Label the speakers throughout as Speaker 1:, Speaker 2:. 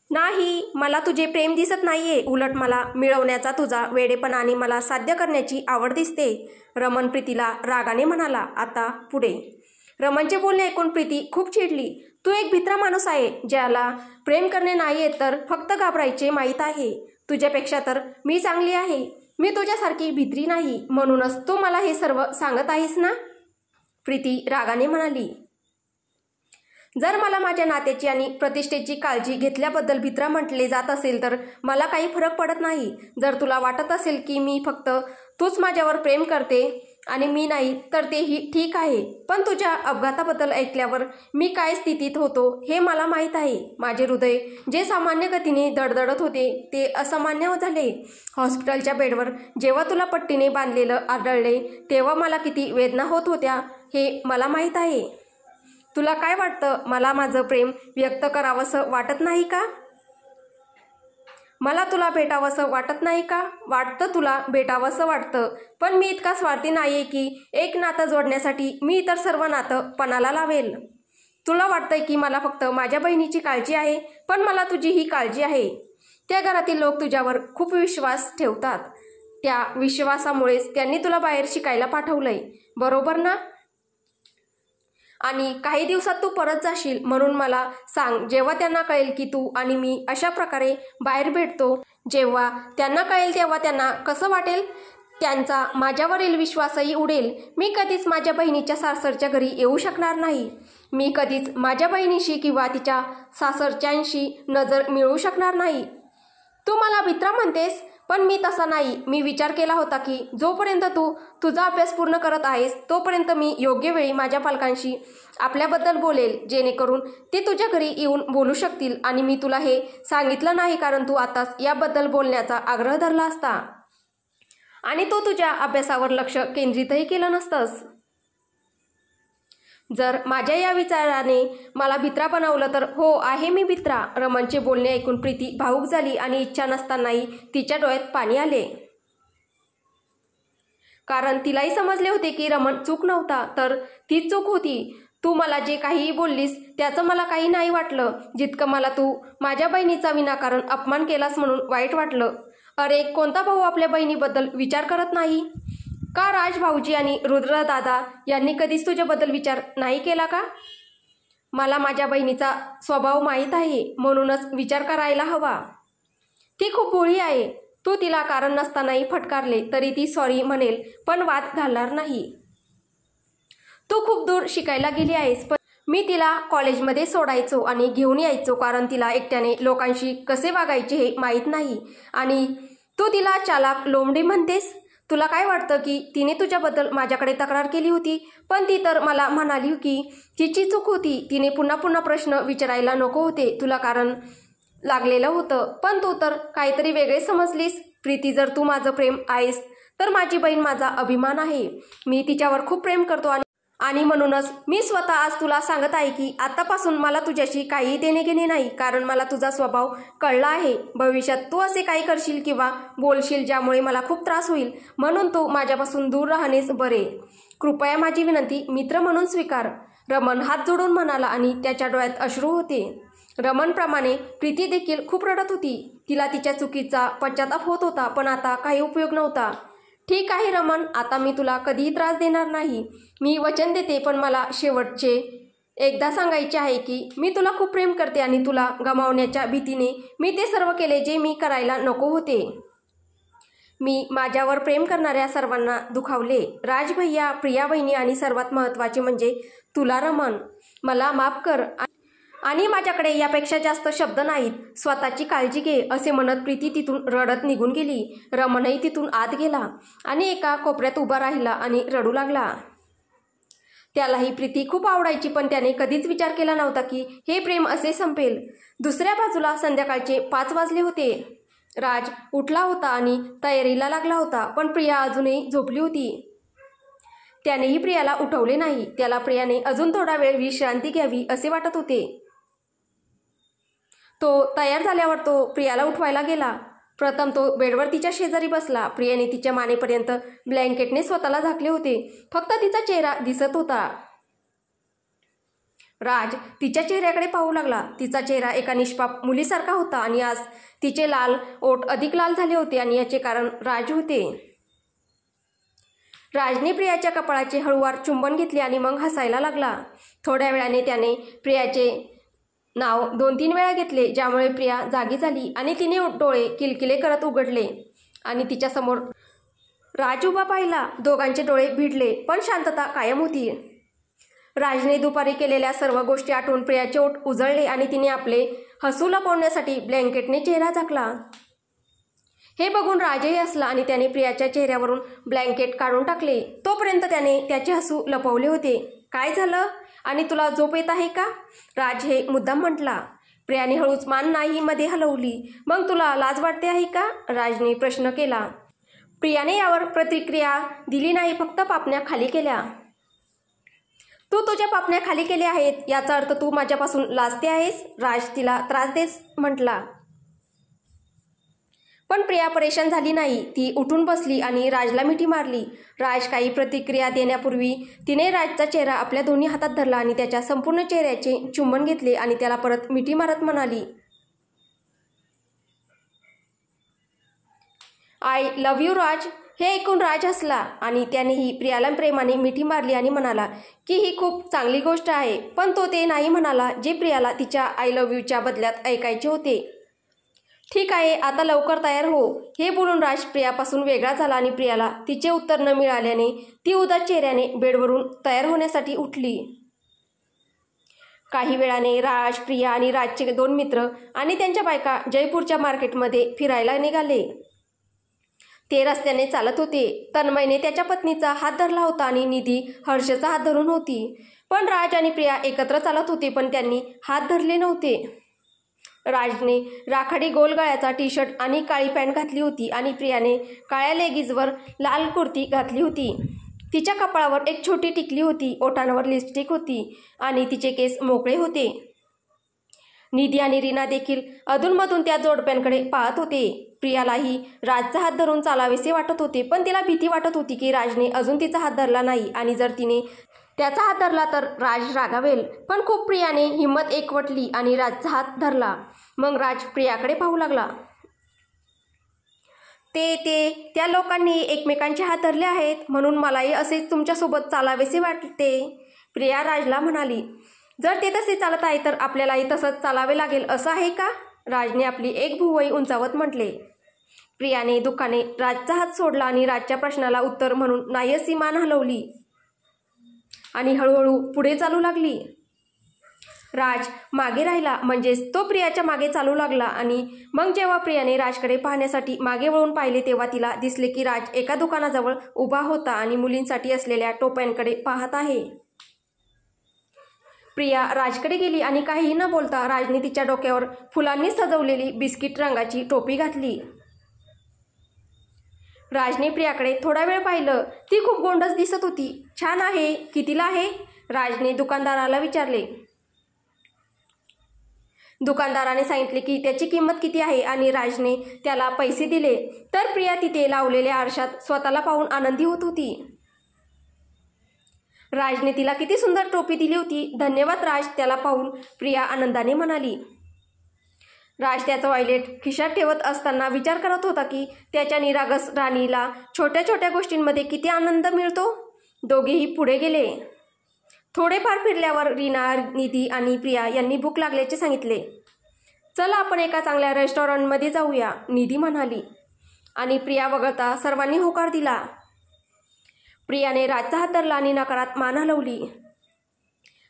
Speaker 1: नाही, मला तुझे प्रेम दिसत नाहीये. उलट मला मिळवण्याचा तुझा वेडेपणा आणि मला साध्य करण्याची आवड दिसते. रमन प्रीतीला रागाने म्हणाला. आता पुढे. रमनचे बोलणे ऐकून प्रीती खूप चिडली. तू एक भित्रा माणूस आहे, ज्याला प्रेम करणे नाही येत तर फक्त घाबरायचे माहीत आहे. तुझ्यापेक्षा तर मी चांगली आहे. मी तुझ्यासारखी भित्री नाही, म्हणूनच तू मला हे सर्व सांगत आहेस ना? प्रीती रागाने म्हणाली. जर मला माझ्या नात्याची आणि प्रतिष्ठेची काळजी घेतल्याबद्दल भित्रा म्हटले जात असेल तर मला काही फरक पडत नाही. जर तुला वाटत असेल की मी फक्त तूच माझ्यावर प्रेम करते आणि मी नाही तर तेही ठीक आहे, पण तुझ्या अपघाताबद्दल ऐकल्यावर मी काय स्थितीत होतो हे मला माहीत आहे. माझे हृदय जे सामान्य गतीने धडधडत होते ते असामान्य झाले. हॉस्पिटलच्या बेडवर जेव्हा तुला पट्टीने बांधलेलं आढळले तेव्हा मला किती वेदना होत होत्या हे मला माहीत आहे. तुला काय वाटतं, मला माझं प्रेम व्यक्त करावंसं वाटत नाही का? मला तुला भेटावंसं वाटत नाही का? वाटतं, तुला भेटावंसं वाटतं, पण मी इतका स्वार्थी नाहीये की एक नातं जोडण्यासाठी मी इतर सर्व नातं पणाला लावेल. तुला वाटतंय की मला फक्त माझ्या बहिणीची काळजी आहे, पण मला तुझी ही काळजी आहे. त्या घरातील लोक तुझ्यावर खूप विश्वास ठेवतात. त्या विश्वासामुळेच त्यांनी तुला बाहेर शिकायला पाठवलंय, बरोबर ना? आणि काही दिवसात तू परत जाशील, म्हणून मला सांग, जेव्हा त्यांना कळेल की तू आणि मी अशा प्रकारे बाहेर भेटतो, जेव्हा त्यांना कळेल तेव्हा त्यांना कसं वाटेल? त्यांचा माझ्यावरील विश्वासही उडेल. मी कधीच माझ्या बहिणीच्या सासरच्या घरी येऊ शकणार नाही. मी कधीच माझ्या बहिणीशी किंवा तिच्या सासरच्यांशी नजर मिळवू शकणार नाही. तू मला भित्रा म्हणतेस, पण मी तसा नाही. मी विचार केला होता की जोपर्यंत तू तुझा अभ्यास पूर्ण करत आहेस तोपर्यंत मी योग्य वेळी माझ्या पालकांशी आपल्याबद्दल बोलेल, जेणेकरून ते तुझ्या घरी येऊन बोलू शकतील. आणि मी तुला हे सांगितलं नाही कारण तू आताच याबद्दल बोलण्याचा आग्रह धरला असता आणि तू तुझ्या अभ्यासावर लक्ष केंद्रितही केलं नसतंस. जर माझ्या या विचाराने मला भित्रा बनवलं तर हो, आहे मी भित्रा. रमनचे बोलणे ऐकून प्रीती भावूक झाली आणि इच्छा नसतानाही तिच्या डोळ्यात पाणी आले. कारण तिलाही समजले होते की रमन चूक नव्हता, तर तीच चूक होती. तू मला जे काहीही बोललीस त्याचं मला काही नाही वाटलं, जितकं मला तू माझ्या बहिणीचा विनाकारण अपमान केलास म्हणून वाईट वाटलं. अरे, कोणता भाऊ आपल्या बहिणीबद्दल विचार करत नाही का? राज भाऊजी आणि रुद्रदादा यांनी कधीच तुझ्याबद्दल विचार नाही केला का? मला माझ्या बहिणीचा स्वभाव माहीत आहे, म्हणूनच विचार करायला हवा. ती खूप भोळी आहे. तू तिला कारण नसतानाही फटकारले तरी ती सॉरी म्हणेल, पण वाद घालणार नाही. तू खूप दूर शिकायला गेली आहेस, पण मी तिला कॉलेजमध्ये सोडायचो आणि घेऊन यायचो कारण तिला एकट्याने लोकांशी कसे वागायचे हे माहीत नाही. आणि तू तिला चालाक लोंबडी म्हणतेस? तुला काय वाटतं की तिने तुझ्याबद्दल माझ्याकडे तक्रार केली होती, पण ती तर मला म्हणाली की तिची चूक होती. तिने पुन्हा पुन्हा प्रश्न विचारायला नको होते. तुला कारण लागलेलं होतं, पण तू तर काहीतरी वेगळे समजलीस. प्रीती, जर तू माझं प्रेम आहेस तर माझी बहीण माझा अभिमान आहे. मी तिच्यावर खूप प्रेम करतो आणि म्हणूनच मी स्वतः आज तुला सांगत आहे की आतापासून मला तुझ्याशी काही देणे घेणे नाही, कारण मला तुझा स्वभाव कळला आहे. भविष्यात तू असे काही करशील किंवा बोलशील ज्यामुळे मला खूप त्रास होईल, म्हणून तू माझ्यापासून दूर राहणेच बरे. कृपया माझी विनंती मित्र म्हणून स्वीकार. रमन हात जोडून म्हणाला आणि त्याच्या डोळ्यात अश्रू होते. रमनप्रमाणे प्रीती देखील खूप रडत होती. तिला तिच्या चुकीचा पश्चाताप होत होता, पण आता काही उपयोग नव्हता. ठीक आहे रमन, आता मी तुला कधीही त्रास देणार नाही. मी वचन देते, पण मला शेवटचे एकदा सांगायचे आहे की मी तुला खूप प्रेम करते आणि तुला गमावण्याच्या भीतीने मी ते सर्व केले जे मी करायला नको होते. मी माझ्यावर प्रेम करणाऱ्या सर्वांना दुखावले. राज भैया, प्रिया बहिणी आणि सर्वात महत्त्वाचे म्हणजे तुला रमन. मला माफ कर आणि माझ्याकडे यापेक्षा जास्त शब्द नाहीत. स्वतःची काळजी घे. असे म्हणत प्रीती तिथून रडत निघून गेली. रमनही तिथून आत गेला आणि एका कोपऱ्यात उभा राहिला आणि रडू लागला. त्यालाही प्रीती खूप आवडायची, पण त्याने कधीच विचार केला नव्हता की हे प्रेम असे संपेल. दुसऱ्या बाजूला संध्याकाळचे 5 वाजले होते. राज उठला होता आणि तयारीला लागला होता, पण प्रिया अजूनही झोपली होती. त्यानेही प्रियाला उठवले नाही. त्याला प्रियाने अजून थोडा वेळ विश्रांती घ्यावी असे वाटत होते. तो तयार झाल्यावर तो प्रियाला उठवायला गेला. प्रथम तो बेडवर तिच्या शेजारी बसला. प्रियाने तिच्या मानेपर्यंत ब्लँकेटने स्वतःला झाकले होते. फक्त तिचा चेहरा दिसत होता. राज तिच्या चेहऱ्याकडे पाहू लागला. तिचा चेहरा एका निष्पाप मुलीसारखा होता आणि आज तिचे लाल ओठ अधिक लाल झाले होते आणि याचे कारण राज होते. राजने प्रियाच्या कपाळाचे हळूवार चुंबन घेतले आणि मग हसायला लागला. थोड्या वेळाने त्याने प्रियाचे नाव 2-3 वेळा घेतले, ज्यामुळे प्रिया जागी झाली आणि तिने डोळे किलकिले करत उघडले आणि तिच्यासमोर राज उभा पाहिला. दोघांचे डोळे भिडले, पण शांतता कायम होती. राजने दुपारी केलेल्या सर्व गोष्टी आठवून प्रियाचे ओठ उजळले आणि तिने आपले हसू लपवण्यासाठी ब्लँकेटने चेहरा झाकला. हे बघून राजही हसला आणि त्याने प्रियाच्या चेहऱ्यावरून ब्लँकेट काढून टाकले. तोपर्यंत त्याने त्याचे हसू लपवले होते. काय झालं आणि तुला झोप येत आहे का? राज हे मुद्दाम म्हटला. प्रियाने हळूच मान नाही मध्ये हलवली. मग तुला लाज वाटते आहे का? राजने प्रश्न केला. प्रियाने यावर प्रतिक्रिया दिली नाही, फक्त पापण्या खाली केल्या. तू तुझ्या पापण्या खाली केल्या आहेत याचा अर्थ तू माझ्यापासून लाजते आहेस? राज तिला त्रास देत म्हटला. पण प्रिया परेशान झाली नाही. ती उठून बसली आणि राजला मिठी मारली. राज काही प्रतिक्रिया देण्यापूर्वी तिने राजचा चेहरा आपल्या दोन्ही हातात धरला आणि त्याच्या संपूर्ण चेहऱ्याचे चुंबन घेतले आणि त्याला परत मिठी मारत म्हणाली, आय लव्ह यू राज. हे ऐकून राज हसला आणि त्यानेही प्रियाला प्रेमाने मिठी मारली आणि म्हणाला की ही खूप चांगली गोष्ट आहे. पण तो ते नाही म्हणाला जे प्रियाला तिच्या आय लव्ह यूच्या बदल्यात ऐकायचे होते. ठीक आहे, आता लवकर तयार हो. हे बोलून राज प्रियापासून वेगळा झाला आणि प्रियाला तिचे उत्तर न मिळाल्याने ती उदास चेहऱ्याने बेडवरून तयार होण्यासाठी उठली. काही वेळाने राज, प्रिया आणि राजचे 2 मित्र आणि त्यांच्या बायका जयपूरच्या मार्केटमध्ये फिरायला निघाले. ते रस्त्याने चालत होते. तन्मयने त्याच्या पत्नीचा हात धरला होता आणि निधी हर्षचा हात धरून होती. पण राज आणि प्रिया एकत्र चालत होते, पण त्यांनी हात धरले नव्हते. राजने राखाडी गोल गळ्याचा टी-शर्ट आणि काळी पॅन्ट घातली होती आणि प्रियाने काळ्या लेगिजवर लाल कुर्ती घातली होती. तिच्या कपाळावर एक छोटी टिकली होती, ओठांवर लिपस्टिक होती आणि तिचे केस मोकळे होते. निधी आणि रीना देखील अधूनमधून त्या जोडप्यांकडे पाहत होते. प्रियालाही राजचा हात धरून चालावेसे वाटत होते, पण तिला भीती वाटत होती की राजने अजून तिचा हात धरला नाही आणि जर तिने त्याचा हात धरला तर राज रागावेल. पण खूप प्रियाने हिंमत एकवटली आणि राजचा हात धरला. मग राज प्रियाकडे पाहू लागला. त्या लोकांनी एकमेकांचे हात धरले आहेत, म्हणून मलाही असेच तुमच्यासोबत चालावेसे वाटते, प्रिया राजला म्हणाली. जर ते तसे चालत आहे तर आपल्यालाही तसंच चालावे लागेल असं आहे का? राजने आपली एक भुवई उंचावत म्हटले. प्रियाने दुःखाने राजचा हात सोडला आणि राजच्या प्रश्नाला उत्तर म्हणून नाहीशी मान हलवली आणि हळूहळू पुढे चालू लागली. राज मागे राहिला, म्हणजेच तो प्रियाच्या मागे चालू लागला आणि मग जेव्हा प्रियाने राजकडे पाहण्यासाठी मागे वळून पाहिले तेव्हा तिला दिसले की राज एका दुकानाजवळ उभा होता आणि मुलींसाठी असलेल्या टोप्यांकडे पाहत आहे. प्रिया राजकडे गेली आणि काहीही न बोलता राजने तिच्या डोक्यावर फुलांनी सजवलेली बिस्किट रंगाची टोपी घातली. राजने प्रियाकडे थोडा वेळ पाहिलं. ती खूप गोंडस दिसत होती. छान आहे. कितीला आहे? राजने दुकानदाराला विचारले. दुकानदाराने सांगितले की त्याची किंमत किती आहे आणि राजने त्याला पैसे दिले. तर प्रिया तिथे लावलेल्या आरशात स्वतःला पाहून आनंदी होत होती. राजने तिला किती सुंदर टोपी दिली होती. धन्यवाद राज, त्याला पाहून प्रिया आनंदाने म्हणाली. राज त्याचा वॉलेट खिशात ठेवत असताना विचार करत होता की त्याच्या निरागस राणीला छोट्या छोट्या गोष्टींमध्ये किती आनंद मिळतो. दोघेही पुढे गेले. थोडेफार फिरल्यावर रीना, निधी आणि प्रिया यांनी भूक लागल्याचे सांगितले. चला आपण एका चांगल्या रेस्टॉरंटमध्ये जाऊया, निधी म्हणाली आणि प्रिया वगळता सर्वांनी होकार दिला. प्रियाने राजचा हात धरला आणि नकारात मान हलवली.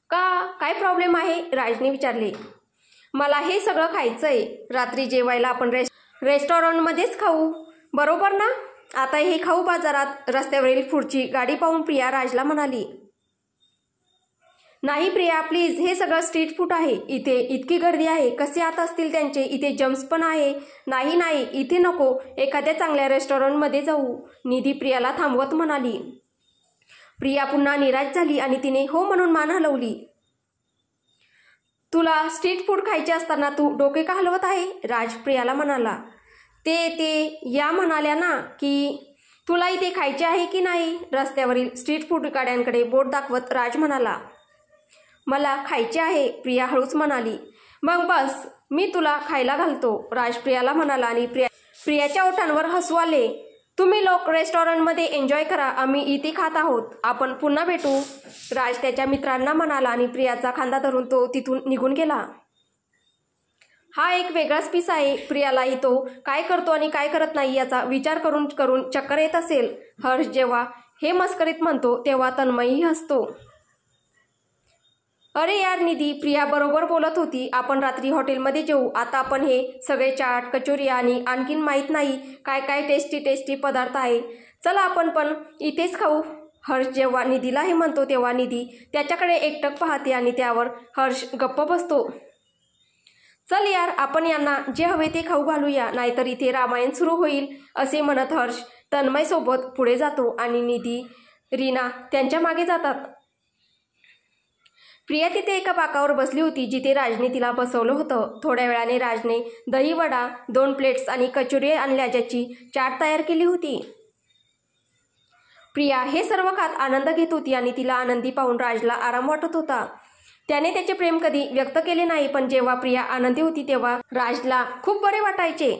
Speaker 1: काय प्रॉब्लेम आहे? राजने विचारले. मला हे सगळं खायचंय. रात्री जेवायला आपण रेस्टॉरंटमध्येच खाऊ, बरोबर ना? आता हे खाऊ बाजारात. रस्त्यावरील पुढची गाडी पाहून प्रिया राजला म्हणाली. नाही प्रिया प्लीज, हे सगळं स्ट्रीट फूड आहे. इथे इतकी गर्दी आहे. कसे आत असतील त्यांचे. इथे जम्प्स पण आहे. नाही इथे नको, एखाद्या चांगल्या रेस्टॉरंटमध्ये जाऊ, निधी प्रियाला थांबवत म्हणाली. प्रिया पुन्हा निराश झाली आणि तिने हो म्हणून मान हलवली. तुला स्ट्रीट फूड खायचे असताना तू डोके का हलवत आहे? राज प्रियाला म्हणाला. ते या म्हणाल्या ना की तुला इथे खायचे आहे की नाही? रस्त्यावरील स्ट्रीट फूड गाड्यांकडे बोट दाखवत राज म्हणाला. मला खायचे आहे, प्रिया हळूच म्हणाली. मग बस, मी तुला खायला घालतो, राज प्रियाला म्हणाला आणि प्रियाच्या ओठांवर हसू आले. तुम्ही लोक रेस्टॉरंटमध्ये एन्जॉय करा, आम्ही इथे खात आहोत, आपण पुन्हा भेटू, राज त्याच्या मित्रांना म्हणाला आणि प्रियाचा खांदा धरून तो तिथून निघून गेला. हा एक वेगळाच पीस आहे. प्रियालाही तो काय करतो आणि काय करत नाही याचा विचार करून करून चक्कर येत असेल. हर्ष जेव्हा हे मस्करीत म्हणतो तेव्हा तन्मयही हसतो. अरे यार निधी, प्रिया बरोबर बोलत होती, आपण रात्री हॉटेलमध्ये जेऊ. आता आपण हे सगळे चाट, कचोरी आणि आणखीन माहीत नाही काय काय टेस्टी टेस्टी पदार्थ आहे, चला आपण पण इथेच खाऊ. हर्ष जेव्हा निधीला हे म्हणतो तेव्हा निधी त्याच्याकडे एकटक पाहते आणि त्यावर हर्ष गप्प बसतो. चल यार, आपण यांना जे हवे ते खाऊ घालूया, नाहीतर इथे रामायण सुरू होईल, असे म्हणत हर्ष तन्मयसोबत पुढे जातो आणि निधी, रीना त्यांच्या मागे जातात. प्रिया तिथे एका बाकावर बसली होती जिथे राजने तिला बसवलं होतं. थोड्या वेळाने राजने दही वडा, 2 प्लेट्स आणि कचोरी आणल्या ज्याची चाट तयार केली होती. प्रिया हे सर्व खात आनंद घेत होती आणि तिला आनंदी पाहून राजला आराम वाटत होता. त्याने त्याचे प्रेम कधी व्यक्त केले नाही, पण जेव्हा प्रिया आनंदी होती तेव्हा राजला खूप बरे वाटायचे.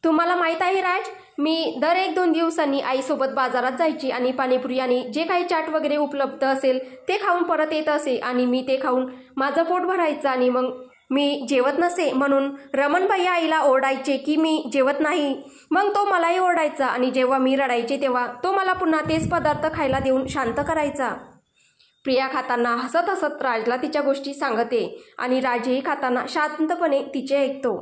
Speaker 1: तुम्हाला माहीत आहे राज, मी दर 1-2 दिवसांनी आईसोबत बाजारात जायची आणि पाणीपुरी आणि जे काही चाट वगैरे उपलब्ध असेल ते खाऊन परत येत असे आणि मी ते खाऊन माझं पोट भरायचं आणि मग मी जेवत नसे म्हणून रमण भैया आईला ओरडायचे की मी जेवत नाही. मग तो मलाही ओरडायचा आणि जेव्हा मी रडायचे तेव्हा तो मला पुन्हा तेच पदार्थ खायला देऊन शांत करायचा. प्रिया खाताना हसत हसत राजला तिच्या गोष्टी सांगते आणि राजही खाताना शांतपणे तिचे ऐकतो.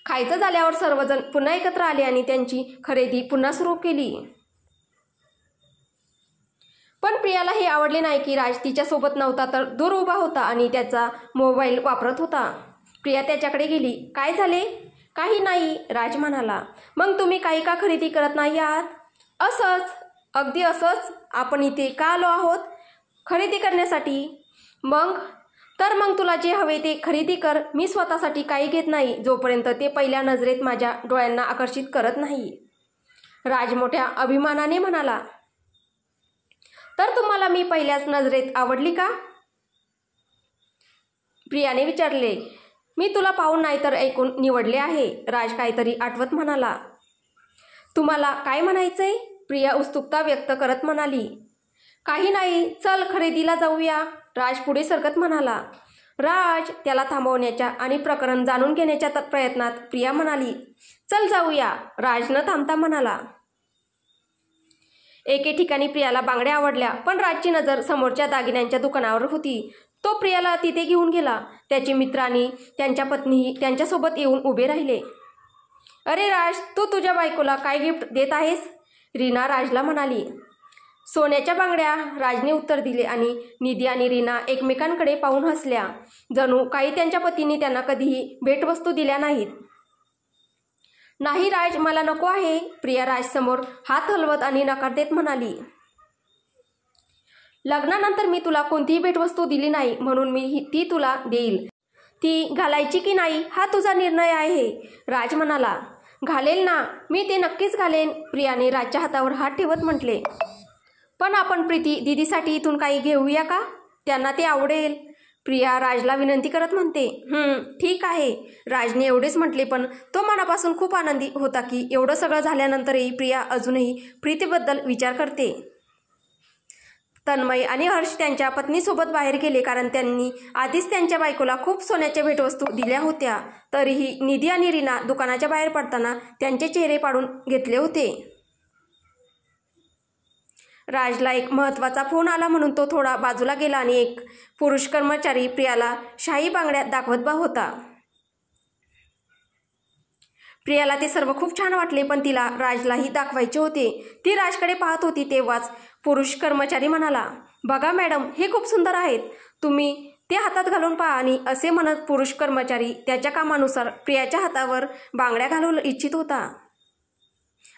Speaker 1: खायचं झाल्यावर सर्वजण पुन्हा एकत्र आले आणि त्यांची खरेदी पुन्हा सुरू केली. पण प्रियाला हे आवडले नाही की राज तिच्यासोबत नव्हता तर दूर उभा होता आणि त्याचा मोबाईल वापरत होता. प्रिया त्याच्याकडे गेली. काय झाले? काही नाही, राज म्हणाला. मग तुम्ही काही का खरेदी करत नाही आहात? असंच, अगदी असंच. आपण इथे का आलो आहोत? खरेदी करण्यासाठी. मग तुला जे हवे ते खरेदी कर, मी स्वतःसाठी काही घेत नाही जोपर्यंत ते पहिल्या नजरेत माझ्या डोळ्यांना आकर्षित करत नाही, राज मोठ्या अभिमानाने म्हणाला. तर तुम्हाला मी पहिल्याच नजरेत आवडली का? प्रियाने विचारले. मी तुला पाहून नाही तर ऐकून निवडले आहे, राज काहीतरी आठवत म्हणाला. तुम्हाला काय म्हणायचंय? प्रिया उत्सुकता व्यक्त करत म्हणाली. काही नाही, चल खरेदीला जाऊया, राज पुढे सरकत म्हणाला. राज, त्याला थांबवण्याच्या आणि प्रकरण जाणून घेण्याच्या प्रयत्नात प्रिया म्हणाली. चल जाऊया, राज न थांबता म्हणाला. एके ठिकाणी प्रियाला बांगड्या आवडल्या, पण राजची नजर समोरच्या दागिन्यांच्या दुकानावर होती. तो प्रियाला तिथे घेऊन गेला. त्याचे मित्र आणि त्यांच्या पत्नीही त्यांच्यासोबत येऊन उभे राहिले. अरे राज, तू तुझ्या बायकोला काय गिफ्ट देत आहेस? रीना राजला म्हणाली. सोन्याच्या बांगड्या, राजने उत्तर दिले आणि निधी आणि रीना एकमेकांकडे पाहून हसल्या, जणू काही त्यांच्या पतीने त्यांना कधीही भेटवस्तू दिल्या नाहीत. नाही राज, मला नको आहे, प्रिया राजसमोर हात हलवत आणि नकार देत म्हणाली. लग्नानंतर मी तुला कोणतीही भेटवस्तू दिली नाही म्हणून मी ती तुला देईल. ती घालायची की नाही हा तुझा निर्णय आहे, राज म्हणाला. घालेल ना, मी ते नक्कीच घालेन, प्रियाने राजच्या हातावर हात ठेवत म्हटले. पण आपण प्रीती दीदीसाठी इथून काही घेऊया का? त्यांना ते आवडेल, प्रिया राजला विनंती करत म्हणते. ठीक आहे, राजने एवढेच म्हटले, पण तो मनापासून खूप आनंदी होता की एवढं सगळं झाल्यानंतरही प्रिया अजूनही प्रीतीबद्दल विचार करते. तन्मय आणि हर्ष त्यांच्या पत्नीसोबत बाहेर गेले कारण त्यांनी आधीच त्यांच्या बायकोला खूप सोन्याच्या भेटवस्तू दिल्या होत्या. तरीही निधी आणि रीना दुकानाच्या बाहेर पडताना त्यांचे चेहरे पाडून घेतले होते. राजला एक महत्त्वाचा फोन आला म्हणून तो थोडा बाजूला गेला आणि एक पुरुष कर्मचारी प्रियाला शाही बांगड्या दाखवत होता. प्रियाला ते सर्व खूप छान वाटले, पण तिला राजलाही दाखवायचे होते. ती राजकडे पाहत होती तेव्हाच पुरुष कर्मचारी म्हणाला. बघा मॅडम, हे खूप सुंदर आहेत, तुम्ही ते हातात घालून पहा. आणि असे म्हणत पुरुष कर्मचारी त्याच्या कामानुसार प्रियाच्या हातावर बांगड्या घालू इच्छित होता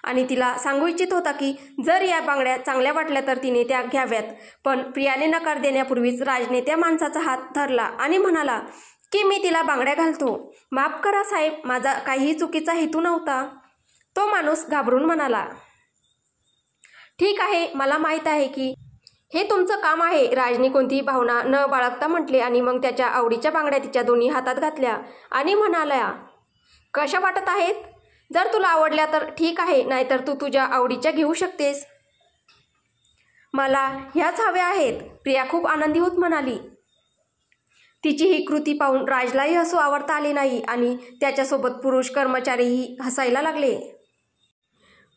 Speaker 1: आणि तिला सांगू इच्छित होता की जर या बांगड्या चांगल्या वाटल्या तर तिने त्या घ्याव्यात. पण प्रियाने नकार देण्यापूर्वीच राजने त्या माणसाचा हात धरला आणि म्हणाला की मी तिला बांगड्या घालतो. माफ करा साहेब, माझा काहीही चुकीचा हेतू नव्हता, तो माणूस घाबरून म्हणाला. ठीक आहे, मला माहीत आहे की हे तुमचं काम आहे, राजने कोणतीही भावना न बाळगता म्हटले आणि मग त्याच्या आवडीच्या बांगड्या तिच्या दोन्ही हातात घातल्या आणि म्हणाल्या, कशा वाटत आहेत? जर तुला आवडल्या तर ठीक आहे, नाहीतर तू तुझ्या आवडीच्या घेऊ शकतेस. मला ह्याच हव्या आहेत, प्रिया खूप आनंदी होत म्हणाली. तिची ही कृती पाहून राजलाही हसू आवरता आले नाही आणि त्याच्यासोबत पुरुष कर्मचारीही हसायला लागले.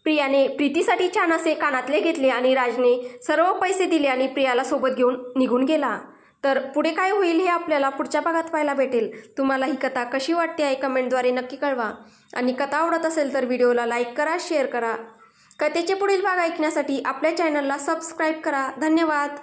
Speaker 1: प्रियाने प्रीतीसाठी छान असे कानातले घेतले आणि राजने सर्व पैसे दिले आणि प्रियाला सोबत घेऊन निघून गेला. तर पुढे काय होईल हे आपल्याला पुढच्या भागात पाहायला भेटेल. तुम्हाला ही कथा कशी वाटते आहे कमेंटद्वारे नक्की कळवा आणि कथा आवडत असेल तर व्हिडिओला लाईक करा, शेअर करा. कथेचे पुढील भाग ऐकण्यासाठी आपल्या चॅनलला सबस्क्राईब करा. धन्यवाद.